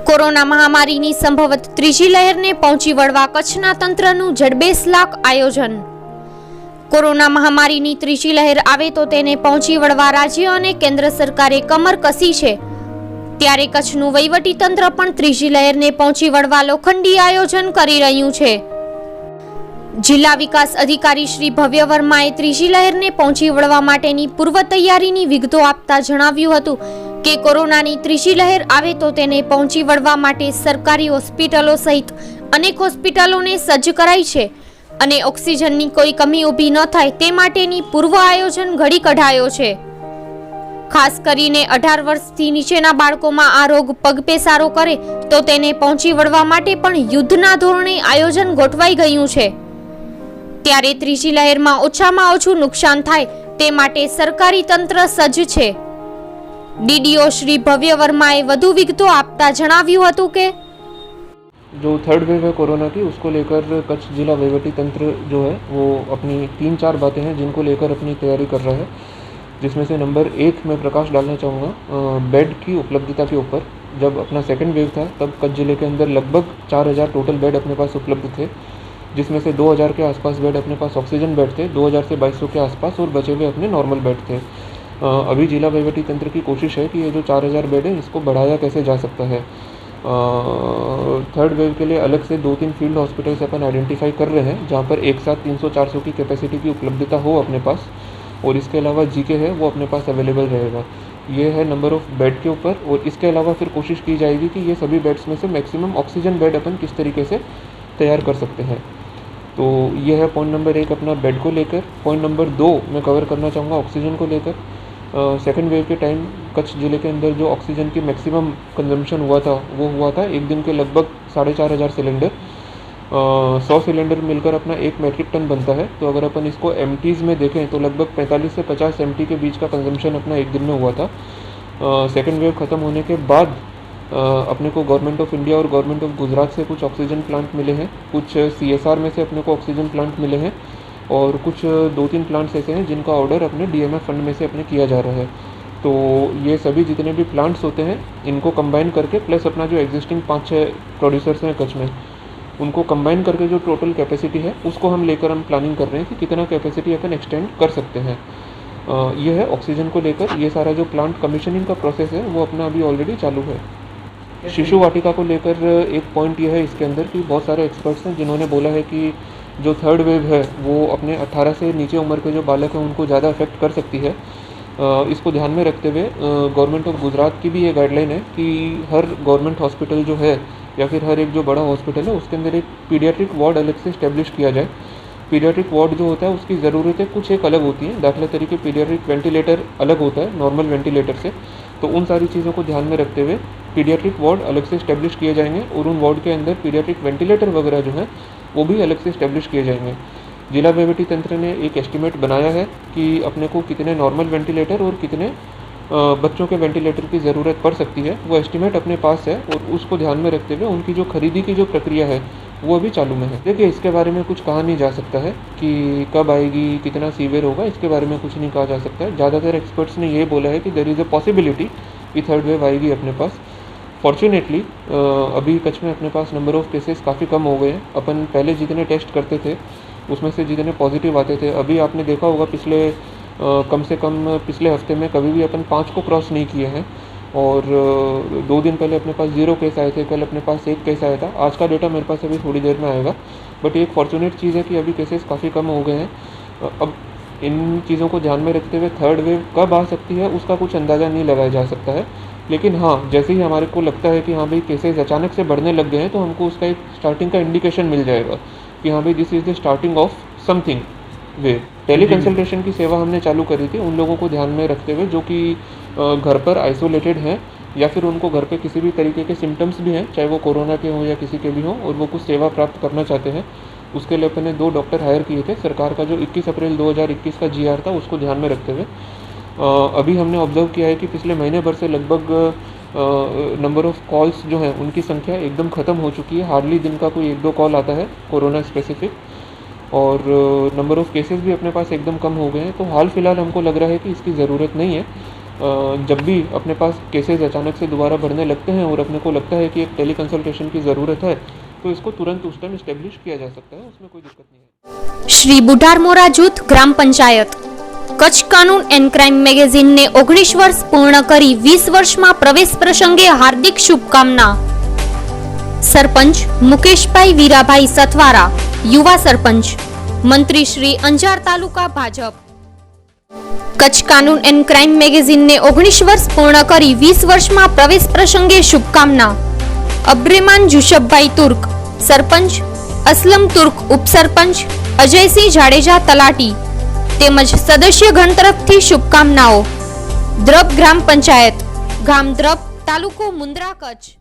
Corona મહામારીની સંભવત ત્રીજી લહેરને પહોંચી વળવા કચ્છના તંત્રનું ઝડબેસલાક આયોજન। કોરોના મહામારીની ત્રીજી લહેર આવે તો તેને પહોંચી વળવા રાજ્ય અને કેન્દ્ર સરકારે કમર કસી છે, ત્યારે કચ્છનું વહીવટી તંત્ર પણ ત્રીજી લહેરને પહોંચી વળવા લોખંડી આયોજન કરી રહ્યું છે। જિલ્લા વિકાસ અધિકારી શ્રી ભવ્ય વર્માએ ત્રીજી લહેરને પહોંચી વળવા માટેની પૂર્વ તૈયારીની વિગતો આપતા જણાવ્યું હતું કે કોરોનાની ત્રીજી લહેર આવે તો તેને પહોંચી વળવા માટે સરકારી હોસ્પિટલો સહિત અનેક હોસ્પિટલોને સજ્જ કરાઈ છે અને ઓક્સિજનની કોઈ કમી ઊભી ન થાય તે માટેની પૂર્વ આયોજન ઘડી કઢાયો છે। ખાસ કરીને 18 વર્ષથી નીચેના બાળકોમાં આ રોગ પગપેસારો કરે તો તેને પહોંચી વળવા માટે પણ યુદ્ધના ધોરણે આયોજન ગોઠવાઈ ગયું છે। ત્યારે ત્રીજી લહેરમાં ઓછામાં ઓછું નુકસાન થાય તે માટે સરકારી તંત્ર સજ્જ છે। डीडीओ श्री भव्य वर्माए વધુ વિગતો આપતા જણાવ્યું હતું કે जो थर्ड वेव है कोरोना की, उसको लेकर कच्छ जिला वहीवटी तंत्र जो है वो अपनी 3-4 बातें हैं जिनको लेकर अपनी तैयारी कर रहा है, जिसमें से नंबर 1 मैं प्रकाश डालना चाहूँगा बेड की उपलब्धता के ऊपर। जब अपना सेकंड वेव था तब कच्छ जिले के अंदर लगभग 4000 टोटल बेड अपने पास उपलब्ध थे, जिसमें से 2000 के आसपास बेड अपने पास ऑक्सीजन बेड थे, 2000 से 2200 के आसपास और बचे हुए अपने नॉर्मल बेड थे। अभी जिला वहीवटी तंत्र की कोशिश है कि ये जो 4000 बेड है इसको बढ़ाया कैसे जा सकता है। थर्ड वेव के लिए अलग से 2-3 फील्ड हॉस्पिटल्स अपन आइडेंटिफाई कर रहे हैं जहाँ पर एक साथ 300-400 की कैपेसिटी की उपलब्धता हो अपने पास, और इसके अलावा जीके है वो अपने पास अवेलेबल रहेगा। ये है नंबर ऑफ बेड के ऊपर, और इसके अलावा फिर कोशिश की जाएगी कि ये सभी बेड्स में से मैक्सिमम ऑक्सीजन बेड अपन किस तरीके से तैयार कर सकते हैं। तो ये है पॉइंट नंबर 1 अपना बेड को लेकर। पॉइंट नंबर 2 मैं कवर करना चाहूँगा ऑक्सीजन को लेकर। सेकेंड वेव के टाइम कच्छ ज़िले के अंदर जो ऑक्सीजन की मैक्सिमम कंजम्पशन हुआ था वो हुआ था एक दिन के लगभग 4500 सिलेंडर। 100 सिलेंडर मिलकर अपना 1 मेट्रिक टन बनता है। तो अगर अपन इसको एमटीज़ में देखें तो लगभग 45 से 50 एमटी के बीच का कंजम्पशन अपना एक दिन में हुआ था। सेकेंड वेव ख़त्म होने के बाद अपने को गवर्नमेंट ऑफ इंडिया और गवर्नमेंट ऑफ गुजरात से कुछ ऑक्सीजन प्लांट मिले हैं, कुछ CSR में से अपने को ऑक्सीजन प्लांट मिले हैं, और कुछ 2-3 प्लांट्स ऐसे हैं जिनका ऑर्डर अपने DMF फंड में से अपने किया जा रहा है। तो ये सभी जितने भी प्लांट्स होते हैं इनको कंबाइन करके प्लस अपना जो एग्जिस्टिंग 5-6 प्रोड्यूसर्स हैं कच्छ में, उनको कंबाइन करके जो टोटल कैपेसिटी है उसको हम लेकर हम प्लानिंग कर रहे हैं कि कितना कैपेसिटी अपन एक्सटेंड कर सकते हैं। ये है ऑक्सीजन को लेकर। ये सारा जो प्लांट कमीशनिंग का प्रोसेस है वो अपना अभी ऑलरेडी चालू है। शिशु वाटिका को लेकर एक पॉइंट ये है इसके अंदर कि बहुत सारे एक्सपर्ट्स हैं जिन्होंने बोला है कि जो थर्ड वेव है वो अपने 18 से नीचे उम्र के जो बालक हैं उनको ज़्यादा अफेक्ट कर सकती है। इसको ध्यान में रखते हुए गवर्नमेंट ऑफ गुजरात की भी ये गाइडलाइन है कि हर गवर्नमेंट हॉस्पिटल जो है या फिर हर एक जो बड़ा हॉस्पिटल है उसके अंदर एक पीडियाट्रिक वार्ड अलग से इस्टेब्लिश किया जाए। पीडियाट्रिक वार्ड जो होता है उसकी ज़रूरतें कुछ एक अलग होती हैं। दाखिला तरीके पीडियाट्रिक वेंटिलेटर अलग होता है नॉर्मल वेंटिलेटर से, तो उन सारी चीज़ों को ध्यान में रखते हुए पीडियाट्रिक वार्ड अलग से इस्टेब्लिश किए जाएंगे, और उन वार्ड के अंदर पीडियाट्रिक वेंटिलेटर वगैरह जो है वो भी अलग से इस्टेब्लिश किए जाएंगे। जिला वहीवटी तंत्र ने एक एस्टिमेट बनाया है कि अपने को कितने नॉर्मल वेंटिलेटर और कितने बच्चों के वेंटिलेटर की ज़रूरत पड़ सकती है, वो एस्टिमेट अपने पास है, और उसको ध्यान में रखते हुए उनकी जो खरीदी की जो प्रक्रिया है वो अभी चालू में है। देखिए इसके बारे में कुछ कहा नहीं जा सकता है कि कब आएगी, कितना सीवियर होगा, इसके बारे में कुछ नहीं कहा जा सकता है। ज़्यादातर एक्सपर्ट्स ने ये बोला है कि देयर इज़ अ पॉसिबिलिटी कि थर्ड वेव आएगी अपने पास। फॉर्चुनेटली अभी कच्छ में अपने पास नंबर ऑफ़ केसेस काफ़ी कम हो गए हैं। अपन पहले जितने टेस्ट करते थे उसमें से जितने पॉजिटिव आते थे, अभी आपने देखा होगा पिछले कम से कम पिछले हफ्ते में कभी भी अपन 5 को क्रॉस नहीं किए हैं, और 2 दिन पहले अपने पास 0 केस आए थे, कल अपने पास 1 केस आया था। आज का डेटा मेरे पास अभी थोड़ी देर में आएगा, बट एक फॉर्चुनेट चीज़ है कि अभी केसेस काफ़ी कम हो गए हैं। अब इन चीज़ों को ध्यान में रखते हुए थर्ड वेव कब आ सकती है उसका कुछ अंदाज़ा नहीं लगाया जा सकता है, लेकिन हाँ जैसे ही हमारे को लगता है कि हाँ भाई केसेस अचानक से बढ़ने लग गए हैं तो हमको उसका एक स्टार्टिंग का इंडिकेशन मिल जाएगा कि हाँ भाई this is the starting of something wave. Teleconsultation की सेवा हमने चालू करी थी उन लोगों को ध्यान में रखते हुए जो कि घर पर आइसोलेटेड हैं या फिर उनको घर पे किसी भी तरीके के सिम्टम्स भी हैं, चाहे वो कोरोना के हों या किसी के भी हों, और वो कुछ सेवा प्राप्त करना चाहते हैं। उसके लिए अपने 2 डॉक्टर हायर किए थे। सरकार का जो 21 अप्रैल 2021 का GR था उसको ध्यान में रखते हुए अभी हमने ऑब्जर्व किया है कि पिछले महीने भर से लगभग नंबर ऑफ़ कॉल्स जो हैं उनकी संख्या एकदम ख़त्म हो चुकी है। हार्डली दिन का कोई 1-2 कॉल आता है कोरोना स्पेसिफिक, और नंबर ऑफ़ केसेस भी अपने पास एकदम कम हो गए हैं। तो हाल फिलहाल हमको लग रहा है कि इसकी ज़रूरत नहीं है। जब भी अपने पास केसेस अचानक से दोबारा बढ़ने लगते हैं और अपने को लगता है कि एक टेली कंसल्टेशन की ज़रूरत है, तो इसको तुरंत उस टाइम इस्टेब्लिश किया जा सकता है, उसमें कोई दिक्कत नहीं है। શ્રી બુઢારમોરા જૂથ ગ્રામ પંચાયત કચ્છ કાનૂન એન્ડ ક્રાઇમ મેગેઝિનને 19 વર્ષ પૂર્ણ કરી 20 વર્ષમાં પ્રવેશ પ્રસંગે હાર્દિક શુભકામના. સરપંચ મુકેશભાઈ વીરાભાઈ સથવારા, યુવા સરપંચ, મંત્રી શ્રી અંજાર તાલુકા ભાજપ. કચ્છ કાનૂન એન્ડ ક્રાઇમ મેગેઝિનને 19 વર્ષ પૂર્ણ કરી 20 વર્ષમાં પ્રવેશ પ્રસંગે શુભકામના. અબ્રેમાન જુશબભાઈ તુર્ક, સરપંચ, અસલમ તુર્ક ઉપસરપંચ, અજયસિંહ જાડેજા તલાટી તેમજ સદસ્યગણ તરફથી શુભકામનાઓ. દ્રબ ગ્રામ પંચાયત, ગામ દ્રબ, તાલુકો મુન્દ્રા, કચ્છ.